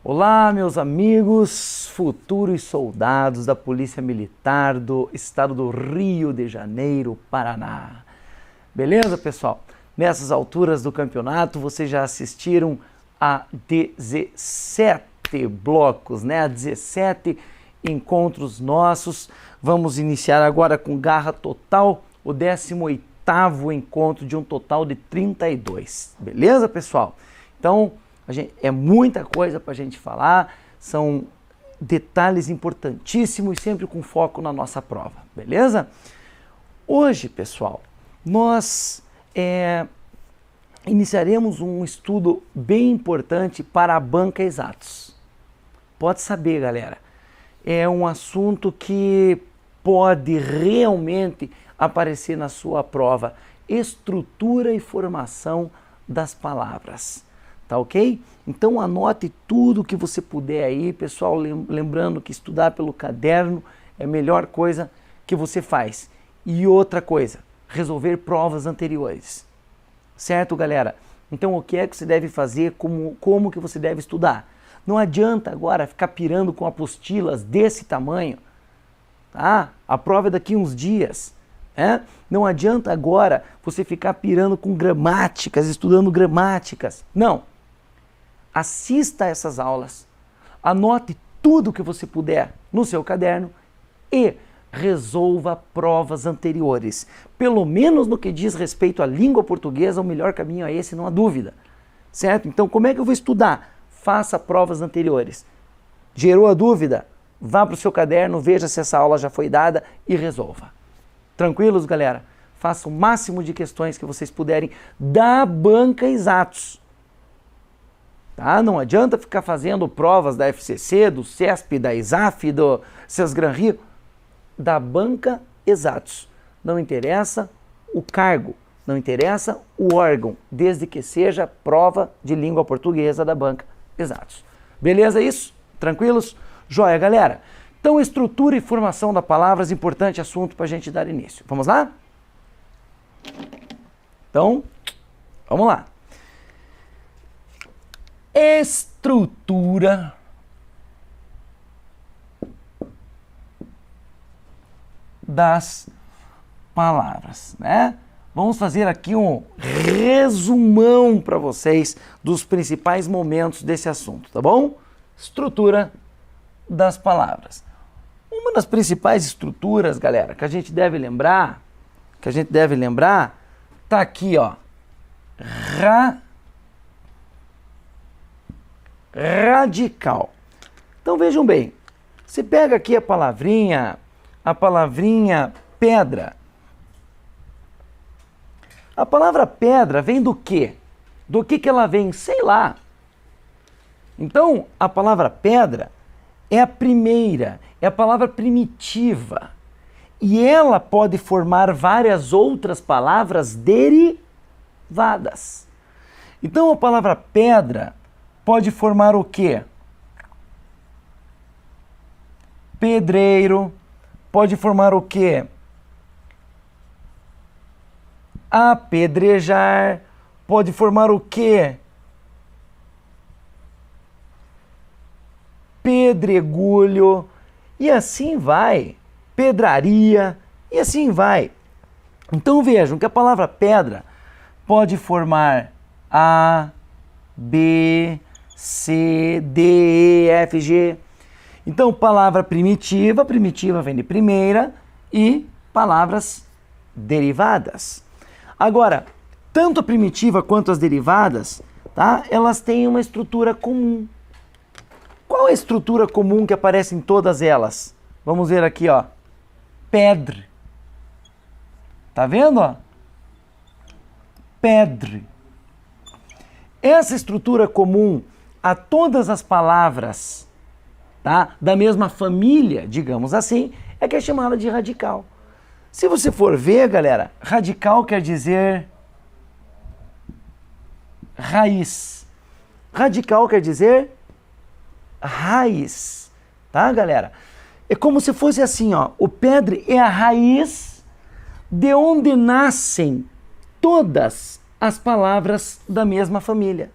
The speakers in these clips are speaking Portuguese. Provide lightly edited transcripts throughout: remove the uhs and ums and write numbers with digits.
Olá, meus amigos, futuros soldados da Polícia Militar do Estado do Rio de Janeiro, Paraná. Beleza, pessoal? Nessas alturas do campeonato, vocês já assistiram a 17 blocos, né? A 17 encontros nossos. Vamos iniciar agora com garra total, o 18º encontro de um total de 32. Beleza, pessoal? Então, é muita coisa para a gente falar, são detalhes importantíssimos, sempre com foco na nossa prova, beleza? Hoje, pessoal, nós iniciaremos um estudo bem importante para a banca exatos. Pode saber, galera, é um assunto que pode realmente aparecer na sua prova, estrutura e formação das palavras. Tá ok? Então anote tudo que você puder aí, pessoal, lembrando que estudar pelo caderno é a melhor coisa que você faz. E outra coisa, resolver provas anteriores. Certo, galera? Então o que é que você deve fazer, como que você deve estudar? Não adianta agora ficar pirando com apostilas desse tamanho, tá? A prova é daqui uns dias. Não adianta agora você ficar pirando com gramáticas, estudando gramáticas. Não. Assista a essas aulas, anote tudo que você puder no seu caderno e resolva provas anteriores. Pelo menos no que diz respeito à língua portuguesa, o melhor caminho é esse, não há dúvida. Certo? Então, como é que eu vou estudar? Faça provas anteriores. Gerou a dúvida? Vá para o seu caderno, veja se essa aula já foi dada e resolva. Tranquilos, galera? Faça o máximo de questões que vocês puderem da banca exatos. Tá? Não adianta ficar fazendo provas da FCC, do CESP, da ISAF, do Sesgran Rio, da banca exatos. Não interessa o cargo, não interessa o órgão, desde que seja prova de língua portuguesa da banca exatos. Beleza isso? Tranquilos? Joia, galera. Então, estrutura e formação da palavras, importante assunto para a gente dar início. Vamos lá? Então, vamos lá. Estrutura das palavras, né? Vamos fazer aqui um resumão para vocês dos principais momentos desse assunto, tá bom? Estrutura das palavras. Uma das principais estruturas, galera, que a gente deve lembrar, tá aqui, ó. Radical. Então vejam bem, você pega aqui a palavrinha pedra. A palavra pedra vem do quê? Do que ela vem? Sei lá. Então, a palavra pedra é a primeira, é a palavra primitiva. E ela pode formar várias outras palavras derivadas. Então, a palavra pedra pode formar o quê? Pedreiro. Pode formar o quê? Apedrejar. Pode formar o quê? Pedregulho. E assim vai. Pedraria. E assim vai. Então vejam que a palavra pedra pode formar A, B, C, D, E, F, G. Então, palavra primitiva vem de primeira e palavras derivadas. Agora, tanto a primitiva quanto as derivadas, tá? Elas têm uma estrutura comum. Qual é a estrutura comum que aparece em todas elas? Vamos ver aqui, ó. Pedre. Tá vendo, ó? Pedre. Essa estrutura comum a todas as palavras, tá, da mesma família, digamos assim, é que é chamada de radical. Se você for ver, galera, radical quer dizer raiz. Radical quer dizer raiz, tá, galera? É como se fosse assim, ó, o pedre é a raiz de onde nascem todas as palavras da mesma família.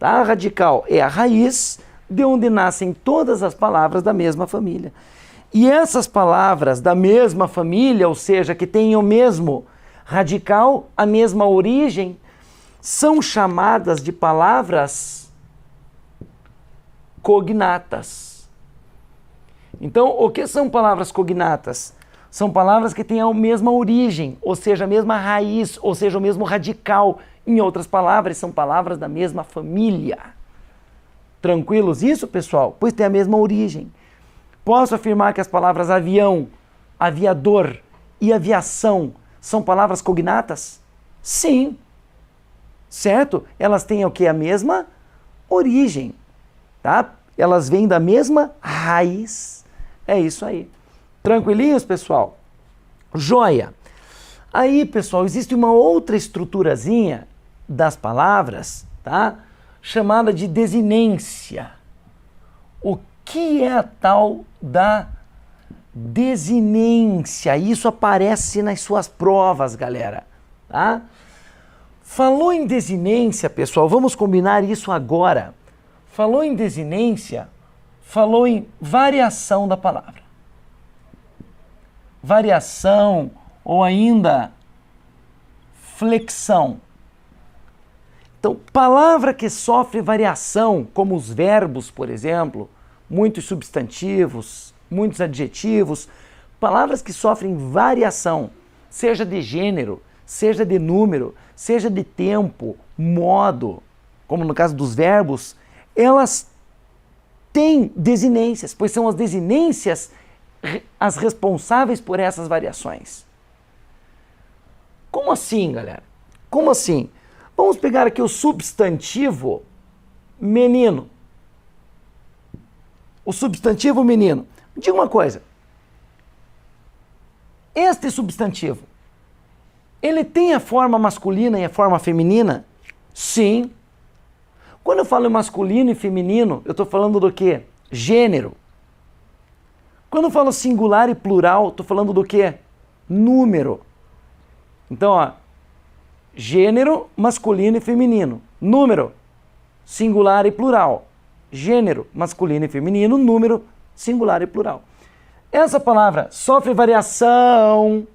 Tá? Radical é a raiz de onde nascem todas as palavras da mesma família. E essas palavras da mesma família, ou seja, que têm o mesmo radical, a mesma origem, são chamadas de palavras cognatas. Então, o que são palavras cognatas? São palavras que têm a mesma origem, ou seja, a mesma raiz, ou seja, o mesmo radical. Em outras palavras, são palavras da mesma família. Tranquilos isso, pessoal? Pois tem a mesma origem. Posso afirmar que as palavras avião, aviador e aviação são palavras cognatas? Sim. Certo? Elas têm o que? A mesma origem. Tá? Elas vêm da mesma raiz. É isso aí. Tranquilinhos, pessoal? Joia! Aí, pessoal, existe uma outra estruturazinha das palavras, tá? Chamada de desinência. O que é a tal da desinência? Isso aparece nas suas provas, galera, tá? Falou em desinência, pessoal, vamos combinar isso agora. Falou em desinência, falou em variação da palavra. Variação ou ainda flexão. Então, palavra que sofre variação, como os verbos, por exemplo, muitos substantivos, muitos adjetivos, palavras que sofrem variação, seja de gênero, seja de número, seja de tempo, modo, como no caso dos verbos, elas têm desinências, pois são as desinências as responsáveis por essas variações. Como assim, galera? Como assim? Vamos pegar aqui o substantivo menino. O substantivo menino. Diga uma coisa. Este substantivo, ele tem a forma masculina e a forma feminina? Sim. Quando eu falo em masculino e feminino, eu estou falando do quê? Gênero. Quando eu falo singular e plural, estou falando do quê? Número. Então, ó, gênero, masculino e feminino. Número, singular e plural. Gênero, masculino e feminino. Número, singular e plural. Essa palavra sofre variação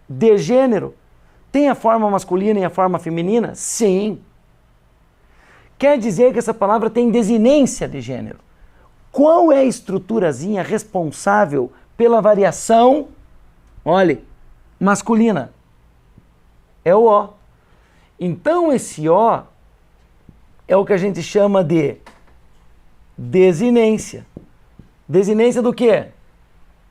de gênero. Tem a forma masculina e a forma feminina? Sim. Quer dizer que essa palavra tem desinência de gênero. Qual é a estruturazinha responsável pela variação, olhe, masculina? É o O. Então esse O é o que a gente chama de desinência. Desinência do quê?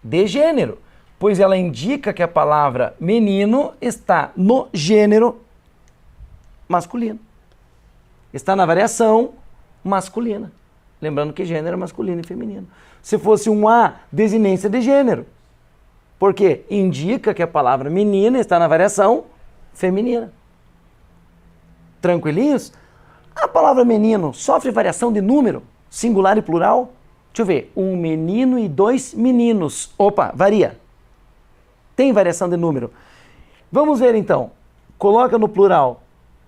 De gênero, pois ela indica que a palavra menino está no gênero masculino. Está na variação masculina. Lembrando que gênero é masculino e feminino. Se fosse um A, desinência de gênero. Por quê? Indica que a palavra menina está na variação feminina. Tranquilinhos? A palavra menino sofre variação de número, singular e plural? Deixa eu ver. Um menino e dois meninos. Opa, varia. Tem variação de número. Vamos ver então. Coloca no plural.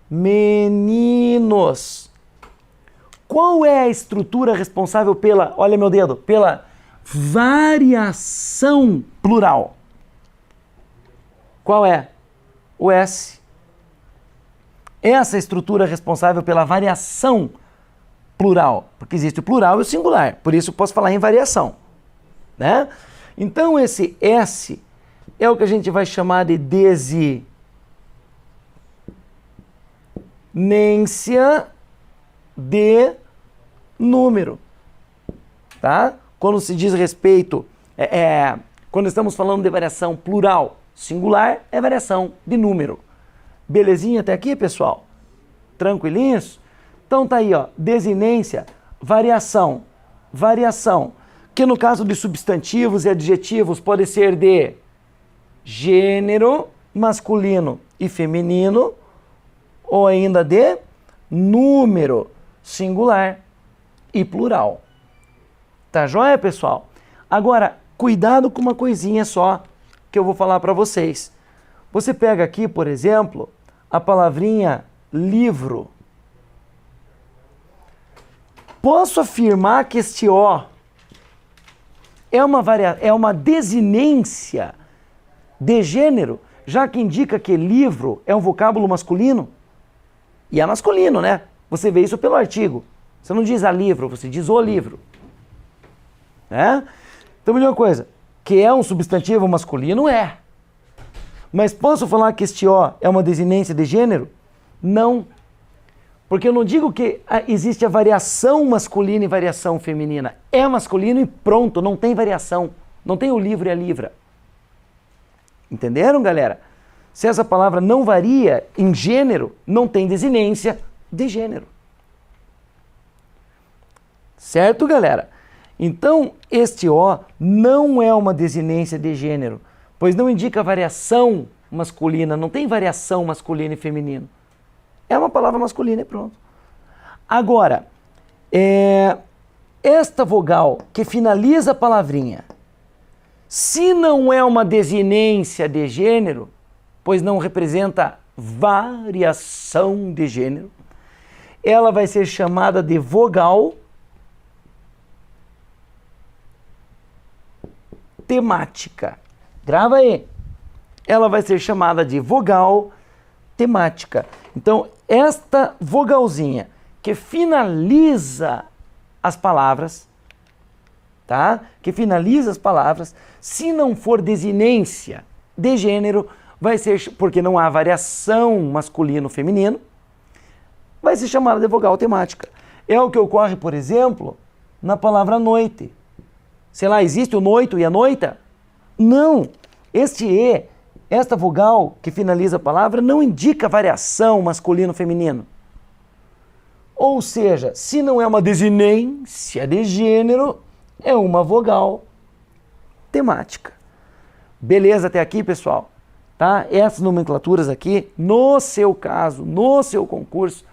Meninos. Qual é a estrutura responsável pela, olha meu dedo, pela variação plural? Qual é? O S. Essa estrutura é responsável pela variação plural, porque existe o plural e o singular, por isso eu posso falar em variação, né? Então esse S é o que a gente vai chamar de desinência de número, tá? Quando se diz respeito, quando estamos falando de variação plural, singular é variação de número. Belezinha até aqui, pessoal? Tranquilinhos? Então tá aí, ó, desinência, variação, que no caso de substantivos e adjetivos pode ser de gênero masculino e feminino, ou ainda de número singular e plural. Tá joia, pessoal? Agora, cuidado com uma coisinha só que eu vou falar para vocês. Você pega aqui, por exemplo, a palavrinha livro. posso afirmar que este O é uma desinência de gênero, já que indica que livro é um vocábulo masculino? E é masculino, né? Você vê isso pelo artigo. Você não diz a livro, você diz o livro. Então, me diga uma coisa, que é um substantivo masculino? É. Mas posso falar que este O é uma desinência de gênero? Não. Porque eu não digo que existe a variação masculina e variação feminina. É masculino e pronto, não tem variação. Não tem o livro e a livra. Entenderam, galera? Se essa palavra não varia em gênero, não tem desinência de gênero. Certo, galera? Então, este O não é uma desinência de gênero, pois não indica variação masculina, não tem variação masculina e feminino. É uma palavra masculina e pronto. Agora, esta vogal que finaliza a palavrinha, se não é uma desinência de gênero, pois não representa variação de gênero, ela vai ser chamada de vogal temática. Grava aí. Ela vai ser chamada de vogal temática. Então, esta vogalzinha que finaliza as palavras, tá? Que finaliza as palavras, se não for desinência de gênero, vai ser, porque não há variação masculino-feminino, vai ser chamada de vogal temática. É o que ocorre, por exemplo, na palavra noite. Sei lá, existe o noito e a noita? Não. Esta vogal que finaliza a palavra não indica variação masculino-feminino. Ou seja, se não é uma desinência de gênero, é uma vogal temática. Beleza até aqui, pessoal? Tá? Essas nomenclaturas aqui, no seu caso, no seu concurso,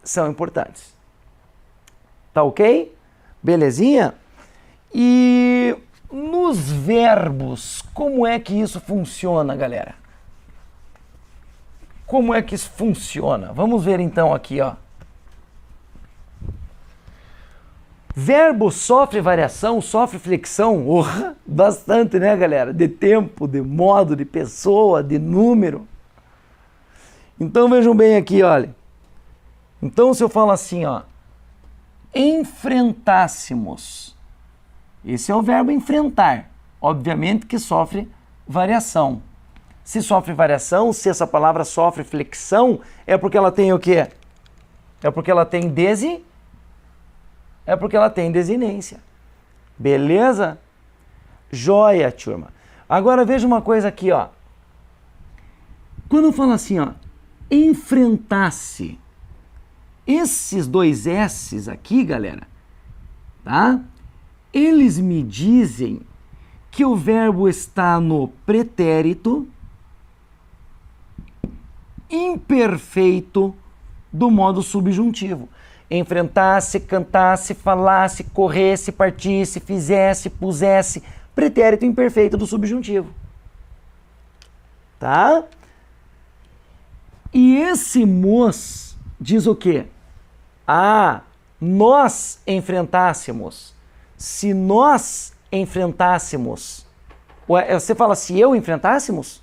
são importantes. Tá ok? Belezinha? E nos verbos, como é que isso funciona, galera? Como é que isso funciona? Vamos ver então aqui, ó. Verbo sofre variação, sofre flexão, bastante, né, galera? De tempo, de modo, de pessoa, de número. Então vejam bem aqui, olha. Então se eu falo assim, ó, enfrentássemos. Esse é o verbo enfrentar. Obviamente que sofre variação. Se sofre variação, se essa palavra sofre flexão, é porque ela tem o quê? É porque ela tem desinência. Beleza? Joia, turma. Agora veja uma coisa aqui, ó. Quando eu falo assim, ó, enfrentasse, esses dois S's aqui, galera, tá? Eles me dizem que o verbo está no pretérito imperfeito do modo subjuntivo. Enfrentasse, cantasse, falasse, corresse, partisse, fizesse, pusesse. Pretérito imperfeito do subjuntivo. Tá? E esse mos diz o quê? Nós enfrentássemos. Se nós enfrentássemos. Você fala se eu enfrentássemos?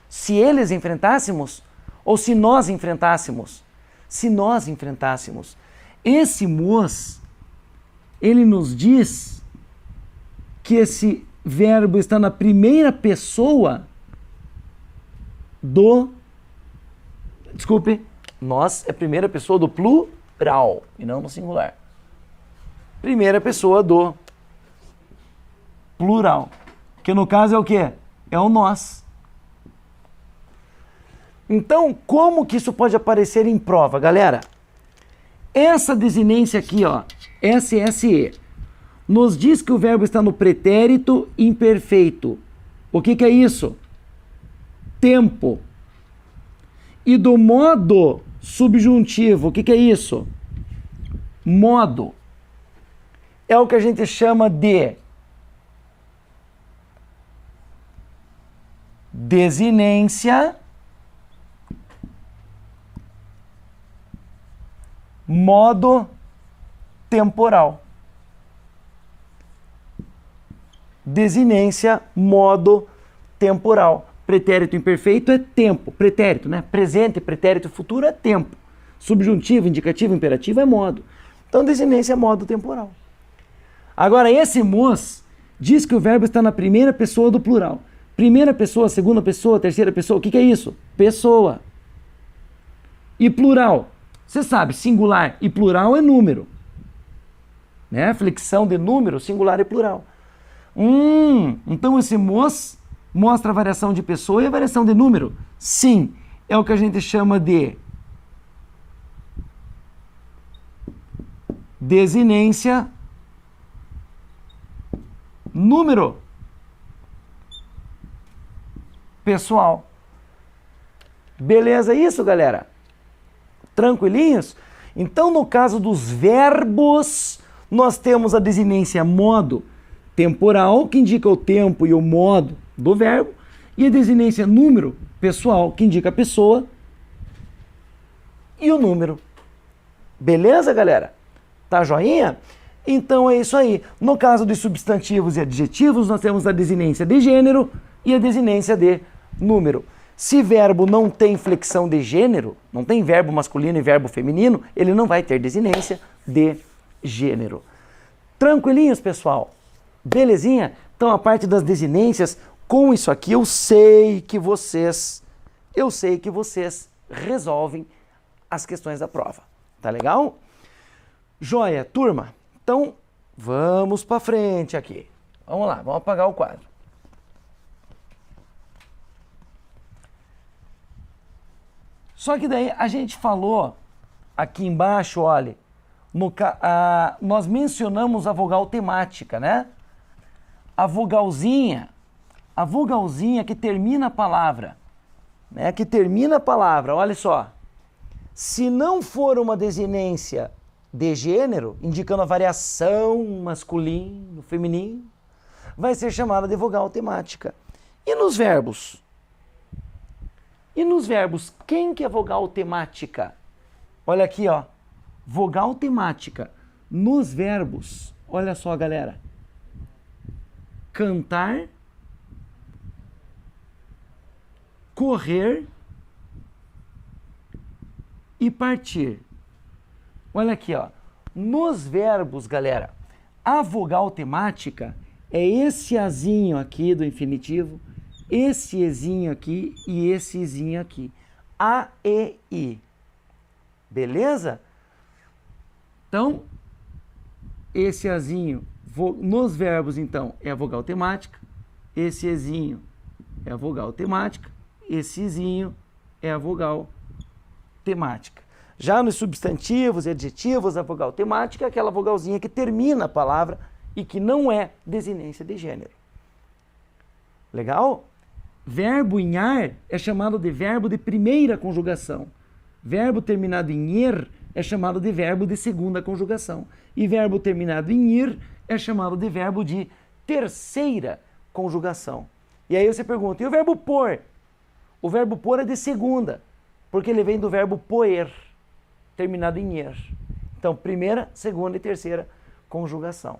Se eles enfrentássemos? Ou se nós enfrentássemos? Se nós enfrentássemos. Esse mos, ele nos diz que esse verbo está na primeira pessoa do... Desculpe, nós é primeira pessoa do plural e não no singular. Primeira pessoa do plural, que no caso é o quê? É o nós. Então, como que isso pode aparecer em prova, galera? Essa desinência aqui, ó, SSE, nos diz que o verbo está no pretérito imperfeito. O que que é isso? Tempo. E do modo subjuntivo, o que que é isso? Modo. É o que a gente chama de desinência, modo temporal. Desinência, modo temporal. Pretérito imperfeito é tempo, pretérito, né? Presente, pretérito futuro é tempo. Subjuntivo, indicativo, imperativo é modo. Então, desinência é modo temporal. Agora, esse mos diz que o verbo está na primeira pessoa do plural. Primeira pessoa, segunda pessoa, terceira pessoa, o que é isso? Pessoa. E plural? Você sabe, singular e plural é número. Né? Flexão de número, singular e plural. Então esse mos mostra a variação de pessoa e a variação de número? Sim, é o que a gente chama de desinência número pessoal. Beleza isso, galera? Tranquilinhos? Então, no caso dos verbos, nós temos a desinência modo temporal, que indica o tempo e o modo do verbo, e a desinência número pessoal, que indica a pessoa e o número. Beleza, galera? Tá joinha? Então é isso aí. No caso de substantivos e adjetivos, nós temos a desinência de gênero e a desinência de número. Se verbo não tem flexão de gênero, não tem verbo masculino e verbo feminino, ele não vai ter desinência de gênero. Tranquilinhos, pessoal? Belezinha? Então a parte das desinências, com isso aqui eu sei que vocês resolvem as questões da prova. Tá legal? Joia, turma. Então vamos para frente aqui. Vamos lá, vamos apagar o quadro. Só que daí a gente falou aqui embaixo, olha, nós mencionamos a vogal temática, né? A vogalzinha que termina a palavra, né? Que termina a palavra, olha só. Se não for uma desinência de gênero, indicando a variação masculino, feminino, vai ser chamada de vogal temática. E nos verbos? Quem que é vogal temática? Olha aqui, ó. Vogal temática. Nos verbos, olha só, galera. Cantar, correr e partir. Olha aqui, ó. Nos verbos, galera, a vogal temática é esse azinho aqui do infinitivo, esse ezinho aqui e esse izinho aqui. A, E, I. Beleza? Então, esse azinho, nos verbos, então, é a vogal temática. Esse ezinho é a vogal temática. Esse izinho é a vogal temática. Já nos substantivos e adjetivos, a vogal temática é aquela vogalzinha que termina a palavra e que não é desinência de gênero. Legal? Verbo em ar é chamado de verbo de primeira conjugação. Verbo terminado em er é chamado de verbo de segunda conjugação. E verbo terminado em ir é chamado de verbo de terceira conjugação. E aí você pergunta, e o verbo pôr? O verbo pôr é de segunda, porque ele vem do verbo poer, terminado em er. Então, primeira, segunda e terceira conjugação.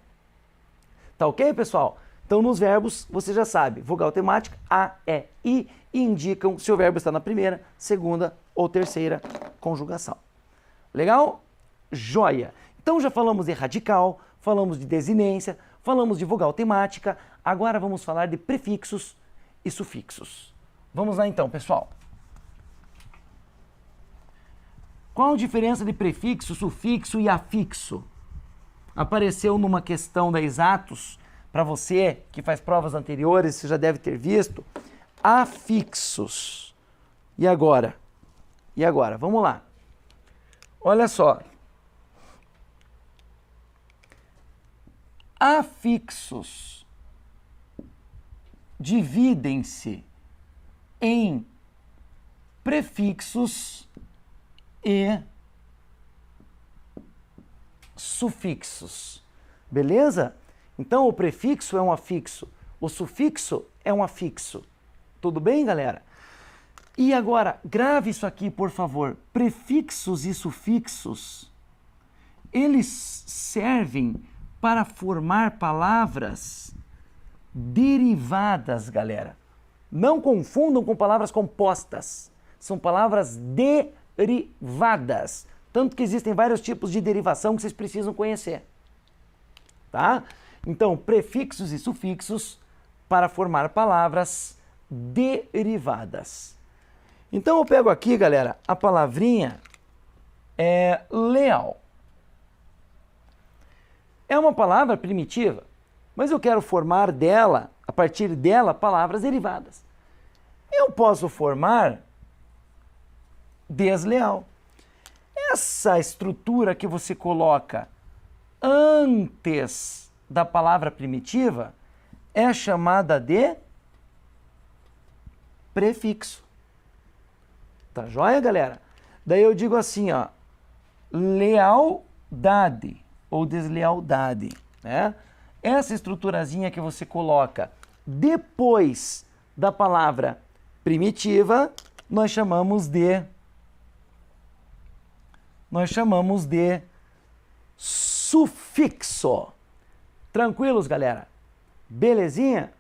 Tá ok, pessoal? Então, nos verbos, você já sabe, vogal temática, A, E, I, indicam se o verbo está na primeira, segunda ou terceira conjugação. Legal? Joia! Então, já falamos de radical, falamos de desinência, falamos de vogal temática, agora vamos falar de prefixos e sufixos. Vamos lá então, pessoal. Qual a diferença de prefixo, sufixo e afixo? Apareceu numa questão da Exatos, para você que faz provas anteriores, você já deve ter visto. Afixos. E agora? Vamos lá. Olha só. Afixos dividem-se em prefixos e sufixos. Beleza? Então, o prefixo é um afixo, o sufixo é um afixo. Tudo bem, galera? E agora, grave isso aqui, por favor. Prefixos e sufixos, eles servem para formar palavras derivadas, galera. Não confundam com palavras compostas. São palavras derivadas. Tanto que existem vários tipos de derivação que vocês precisam conhecer. Tá? Então, prefixos e sufixos para formar palavras derivadas. Então, eu pego aqui, galera, a palavrinha leal. É uma palavra primitiva, mas eu quero formar dela, a partir dela, palavras derivadas. Eu posso formar desleal. Essa estrutura que você coloca antes da palavra primitiva é chamada de prefixo. Tá joia, galera? Daí eu digo assim, ó, lealdade ou deslealdade, né? Essa estruturazinha que você coloca depois da palavra primitiva, nós chamamos de sufixo. Tranquilos, galera? Belezinha?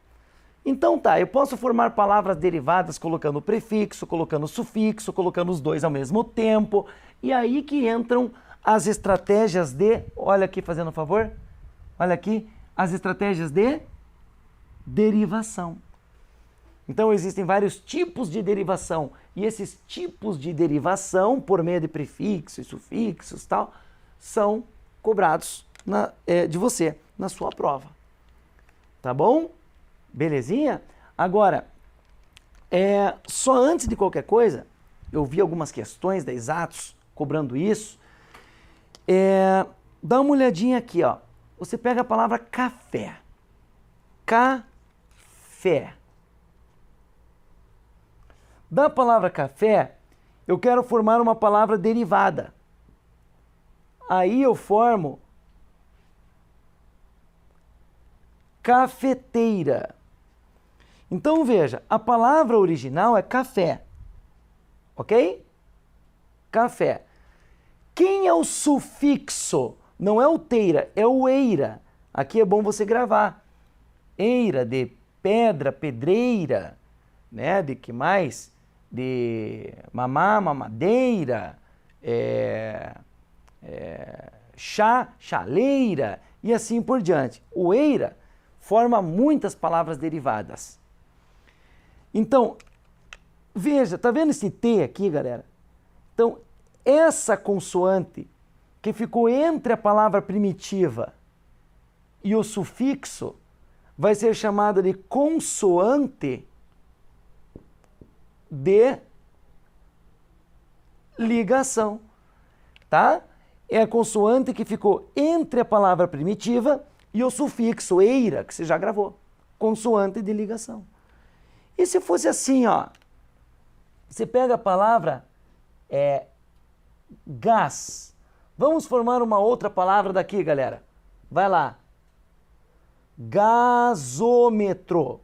Então tá, eu posso formar palavras derivadas colocando prefixo, colocando sufixo, colocando os dois ao mesmo tempo. E aí que entram as estratégias de... Olha aqui, fazendo um favor. Olha aqui, as estratégias de derivação. Então existem vários tipos de derivação. E esses tipos de derivação, por meio de prefixos e sufixos, tal, são cobrados de você na sua prova. Tá bom? Belezinha? Agora, só antes de qualquer coisa, eu vi algumas questões da Exatos cobrando isso. Dá uma olhadinha aqui, ó. Você pega a palavra café. Café. Da palavra café, eu quero formar uma palavra derivada. Aí eu formo cafeteira. Então veja, a palavra original é café, ok? Café. Quem é o sufixo? Não é o teira, é o eira. Aqui é bom você gravar. Eira, de pedra, pedreira, né? De que mais? De mamá, mamadeira, chaleira e assim por diante. O eira forma muitas palavras derivadas. Então, veja, tá vendo esse T aqui, galera? Então, essa consoante que ficou entre a palavra primitiva e o sufixo vai ser chamada de consoante de ligação, tá? É a consoante que ficou entre a palavra primitiva e o sufixo eira, que você já gravou. Consoante de ligação. E se fosse assim, ó, você pega a palavra gás. Vamos formar uma outra palavra daqui, galera. Vai lá. Gasômetro.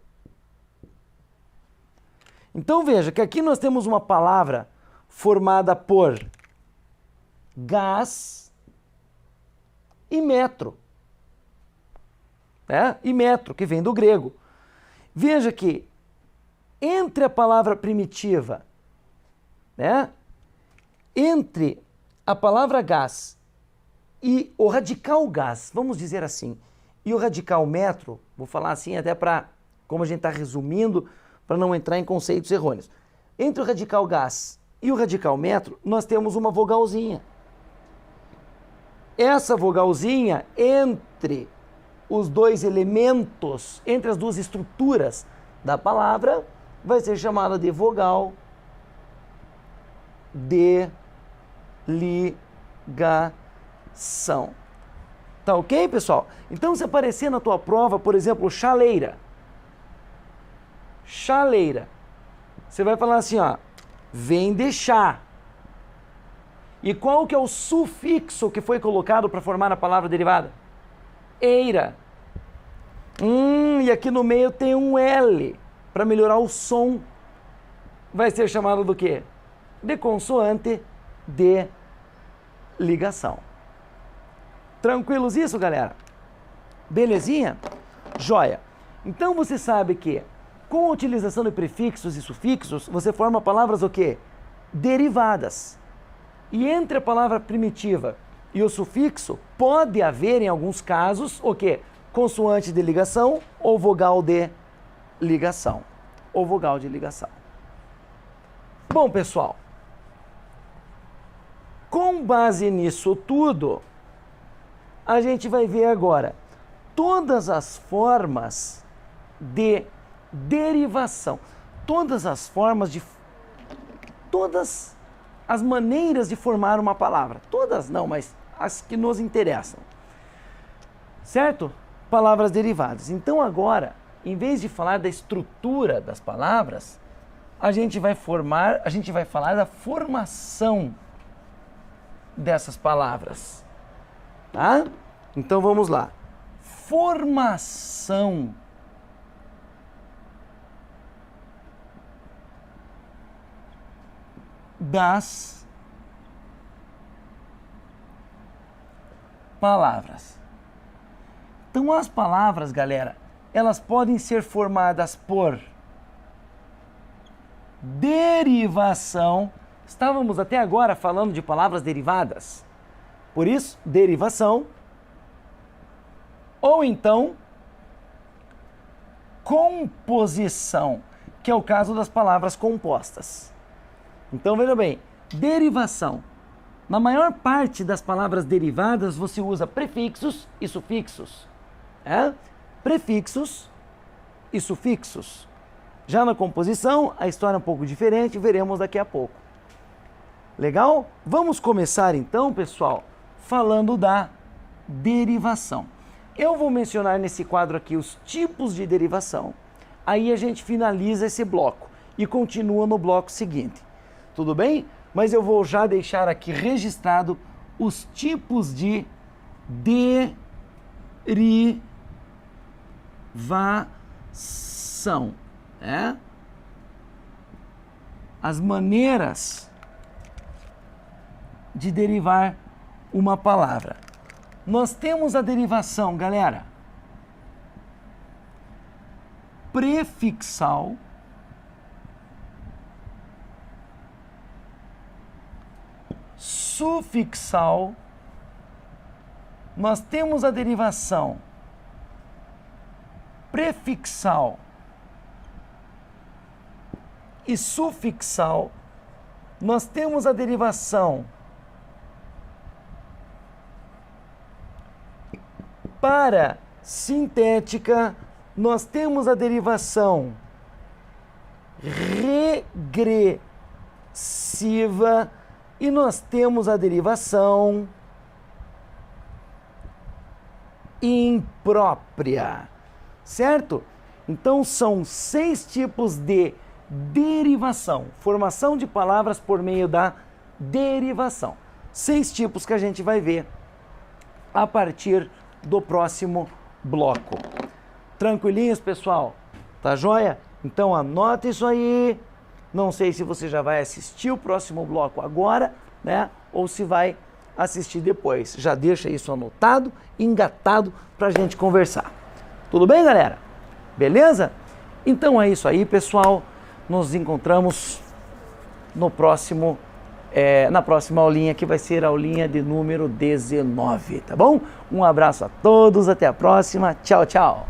Então veja que aqui nós temos uma palavra formada por gás e metro. E metro, que vem do grego. Veja que entre a palavra primitiva, entre a palavra gás e o radical gás, vamos dizer assim, e o radical metro, vou falar assim até para, como a gente está resumindo, para não entrar em conceitos errôneos. Entre o radical gás e o radical metro, nós temos uma vogalzinha. Essa vogalzinha, entre os dois elementos, entre as duas estruturas da palavra, vai ser chamada de vogal de ligação. Tá ok, pessoal? Então, se aparecer na tua prova, por exemplo, chaleira. Chaleira. Você vai falar assim, ó, vem de chá. E qual que é o sufixo que foi colocado para formar a palavra derivada? Eira. E aqui no meio tem um L, para melhorar o som. Vai ser chamado do quê? De consoante de ligação. Tranquilos isso, galera? Belezinha? Joia. Então você sabe que com a utilização de prefixos e sufixos, você forma palavras o quê? Derivadas. E entre a palavra primitiva e o sufixo, pode haver, em alguns casos, o quê? Consoante de ligação ou vogal de ligação. Ou vogal de ligação. Bom, pessoal, com base nisso tudo, a gente vai ver agora todas as formas de derivação, todas as maneiras de formar uma palavra. Todas não, mas as que nos interessam. Certo? Palavras derivadas. Então agora, em vez de falar da estrutura das palavras, a gente vai falar da formação dessas palavras. Tá? Então vamos lá. Formação das palavras. Então as palavras, galera, elas podem ser formadas por derivação. Estávamos até agora falando de palavras derivadas. Por isso, derivação. Ou então, composição, que é o caso das palavras compostas. Então, veja bem, derivação. Na maior parte das palavras derivadas, você usa prefixos e sufixos. Prefixos e sufixos. Já na composição, a história é um pouco diferente, veremos daqui a pouco. Legal? Vamos começar então, pessoal, falando da derivação. Eu vou mencionar nesse quadro aqui os tipos de derivação. Aí a gente finaliza esse bloco e continua no bloco seguinte. Tudo bem? Mas eu vou já deixar aqui registrado os tipos de derivação. As maneiras de derivar uma palavra. Nós temos a derivação, galera, prefixal, sufixal, nós temos a derivação prefixal e sufixal, nós temos a derivação parasintética, nós temos a derivação regressiva e nós temos a derivação imprópria, certo? Então são 6 tipos de derivação, formação de palavras por meio da derivação. 6 tipos que a gente vai ver a partir do próximo bloco. Tranquilinhos, pessoal? Tá joia? Então anota isso aí. Não sei se você já vai assistir o próximo bloco agora, né? Ou se vai assistir depois. Já deixa isso anotado, engatado pra gente conversar. Tudo bem, galera? Beleza? Então é isso aí, pessoal. Nos encontramos no próximo na próxima aulinha, que vai ser a aulinha de número 19, tá bom? Um abraço a todos, até a próxima, tchau, tchau!